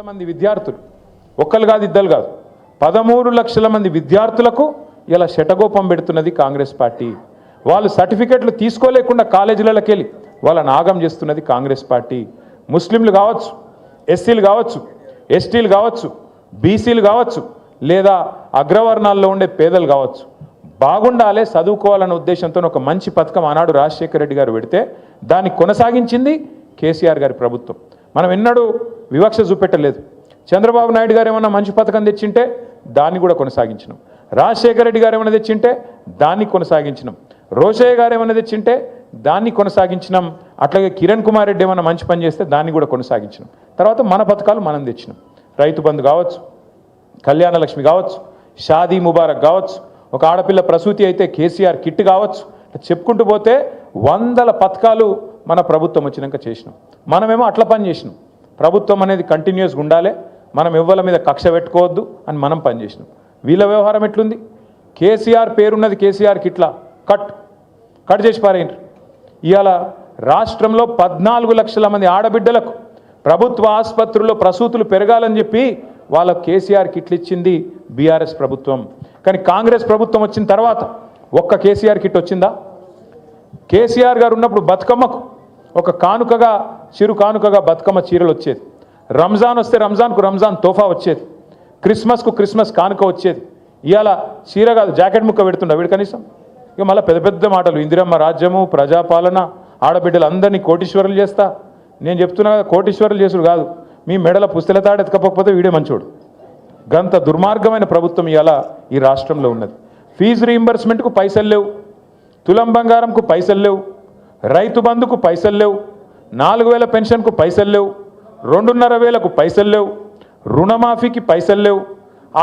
మంది విద్యార్థులు ఒక్కరు కాదు ఇద్దరు కాదు 13 లక్షల మంది విద్యార్థులకు ఇలా శటగోపం పెడుతున్నది కాంగ్రెస్ పార్టీ. వాళ్ళు సర్టిఫికెట్లు తీసుకోలేకుండా కాలేజీలకు వెళ్ళి వాళ్ళని ఆగం చేస్తున్నది కాంగ్రెస్ పార్టీ. ముస్లింలు కావచ్చు, ఎస్సీలు కావచ్చు, ఎస్టీలు కావచ్చు, బీసీలు కావచ్చు, లేదా అగ్రవర్ణాల్లో ఉండే పేదలు కావచ్చు, బాగుండాలే చదువుకోవాలనే ఉద్దేశంతో ఒక మంచి పథకం ఆనాడు రాజశేఖర రెడ్డి గారు పెడితే దాన్ని కొనసాగించింది కేసీఆర్ గారి ప్రభుత్వం. మనం ఎన్నడూ వివక్ష చూపెట్టలేదు. చంద్రబాబు నాయుడు గారు ఏమన్నా మంచి పథకం తెచ్చింటే దాన్ని కూడా కొనసాగించినాం. రాజశేఖర రెడ్డి గారు ఏమైనా తెచ్చింటే దాన్ని కొనసాగించినాం. రోషయ్య గారు ఏమైనా తెచ్చింటే దాన్ని కొనసాగించినాం. అట్లాగే కిరణ్ కుమార్ రెడ్డి ఏమైనా మంచి పని చేస్తే దాన్ని కూడా కొనసాగించినాం. తర్వాత మన పథకాలు మనం తెచ్చినాం. రైతు బంధు కావచ్చు, కళ్యాణ లక్ష్మి కావచ్చు, షాదీ ముబారక్ కావచ్చు, ఒక ఆడపిల్ల ప్రసూతి అయితే కేసీఆర్ కిట్ కావచ్చు, చెప్పుకుంటూ పోతే వందల పథకాలు మన ప్రభుత్వం వచ్చినాక చేసినాం. మనమేమో అట్లా పని చేసినాం. ప్రభుత్వం అనేది కంటిన్యూస్గా ఉండాలి, మనం ఎవ్వల మీద కక్ష పెట్టుకోవద్దు అని మనం పనిచేసినాం. వీళ్ళ వ్యవహారం ఎట్లుంది? కేసీఆర్ పేరున్నది కేసీఆర్కి ఇట్లా కట్ చేసి పారేయండి. ఇవాళ రాష్ట్రంలో 14 లక్షల మంది ఆడబిడ్డలకు ప్రభుత్వ ఆసుపత్రుల్లో ప్రసూతులు పెరగాలని చెప్పి వాళ్ళకు కేసీఆర్ కిట్లు ఇచ్చింది బీఆర్ఎస్ ప్రభుత్వం. కానీ కాంగ్రెస్ ప్రభుత్వం వచ్చిన తర్వాత ఒక్క కేసీఆర్ కిట్ వచ్చిందా? కేసీఆర్ గారు ఉన్నప్పుడు బతుకమ్మకు ఒక కానుకగా, చిరు కానుకగా బతుకమ్మ చీరలు వచ్చేది. రంజాన్ వస్తే రంజాన్కు రంజాన్ తోఫా వచ్చేది. క్రిస్మస్కు క్రిస్మస్ కానుక వచ్చేది. ఇవాళ చీర కాదు జాకెట్ ముక్క పెడుతుండ వీడు కనీసం. ఇక మళ్ళీ పెద్ద పెద్ద మాటలు, ఇందిరమ్మ రాజ్యము, ప్రజాపాలన, ఆడబిడ్డలు అందరినీ కోటీశ్వరులు చేస్తా. నేను చెప్తున్నా కదా, కోటీశ్వరులు చేసుడు కాదు, మీ మెడల పుస్తల తాడు ఎత్తుకపోతే వీడే మంచోడు. గంత దుర్మార్గమైన ప్రభుత్వం ఇవాళ ఈ రాష్ట్రంలో ఉన్నది. ఫీజు రీయింబర్స్మెంట్కు పైసలు లేవు, తులం బంగారంకు పైసలు లేవు, రైతు బంధుకు పైసలు లేవు, 4000 పెన్షన్కు పైసలు లేవు, 2,500కు పైసలు లేవు, రుణమాఫీకి పైసలు లేవు.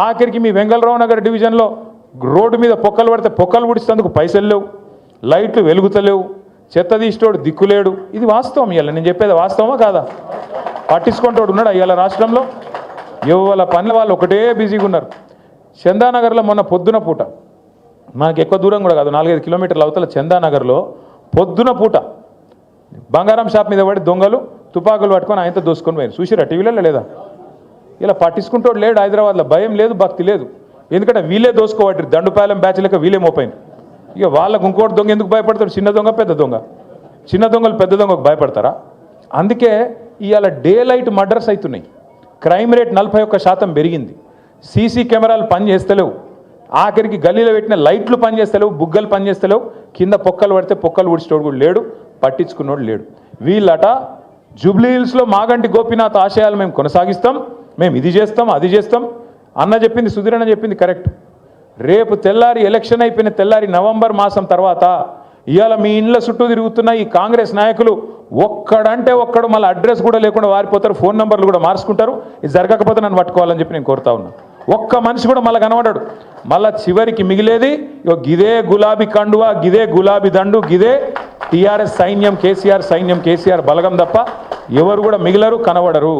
ఆఖరికి మీ వెంగళరావు నగర్ డివిజన్లో రోడ్డు మీద పొక్కలు పడితే పొక్కలు పుడిస్తేందుకు పైసలు లేవు, లైట్లు వెలుగుతలేవు, చెత్త తీసేటోడు దిక్కులేడు. ఇది వాస్తవం. ఇవాళ నేను చెప్పేది వాస్తవమా కాదా? పట్టించుకుంటోడు ఉన్నాడు ఇవాళ రాష్ట్రంలో? ఎవరి పనుల వాళ్ళు ఒకటే బిజీగా ఉన్నారు. చందానగర్లో మొన్న పొద్దున పూట, మనకి ఎక్కువ దూరం కూడా కాదు, 4-5 కిలోమీటర్ల అవతల చందానగర్లో పొద్దున పూట బంగారం షాప్ మీద పడి దొంగలు తుపాకులు పట్టుకొని ఆయనతో దోసుకొని పోయారు. చూసిరా టీవీలలో లేదా? ఇలా పట్టించుకుంటోడు లేడు హైదరాబాద్లో. భయం లేదు, భక్తి లేదు. ఎందుకంటే వీళ్ళే దోసుకోబట్టి దండుపాలెం బ్యాచ్ లెక్క వీళ్ళే మోపైంది. ఇక వాళ్ళకు ఇంకోటి దొంగ ఎందుకు భయపడతాడు? చిన్న దొంగ పెద్ద దొంగ. చిన్న దొంగలు పెద్ద దొంగకు భయపడతారా? అందుకే ఇవాళ డే లైట్ మర్డర్స్ అవుతున్నాయి. క్రైమ్ రేట్ 41% పెరిగింది. సీసీ కెమెరాలు పనిచేస్తలేవు. ఆఖరికి గల్లీలో పెట్టిన లైట్లు పనిచేస్తలేవు, బుగ్గలు పనిచేస్తలేవు. కింద పొక్కలు పడితే పొక్కలు ఊడ్చేటోడు కూడా లేడు, పట్టించుకున్నోడు లేడు. వీళ్ళట జూబ్లీ హిల్స్లో మాగంటి గోపీనాథ్ ఆశయాలు మేము కొనసాగిస్తాం, మేము ఇది చేస్తాం, అది చేస్తాం అన్న చెప్పింది, సుధీరన్న చెప్పింది కరెక్ట్. రేపు తెల్లారి ఎలక్షన్ అయిపోయిన తెల్లారి నవంబర్ మాసం తర్వాత ఇవాళ మీ ఇండ్ల చుట్టూ తిరుగుతున్న ఈ కాంగ్రెస్ నాయకులు ఒక్కడంటే ఒక్కడు మళ్ళీ అడ్రస్ కూడా లేకుండా వారిపోతారు, ఫోన్ నెంబర్లు కూడా మార్చుకుంటారు. ఇది జరగకపోతే నన్ను పట్టుకోవాలని చెప్పి నేను కోరుతా ఉన్నా. ఒక్క మనిషి కూడా మళ్ళీ కనబడాడు. మళ్ళా చివరికి మిగిలేది గిదే గులాబీ కండువా, గిదే గులాబీ దండు, గిదే టీఆర్ఎస్ సైన్యం, కేసీఆర్ సైన్యం, కేసీఆర్ బలగం తప్ప ఎవరు కూడా మిగిలరు, కనబడరు.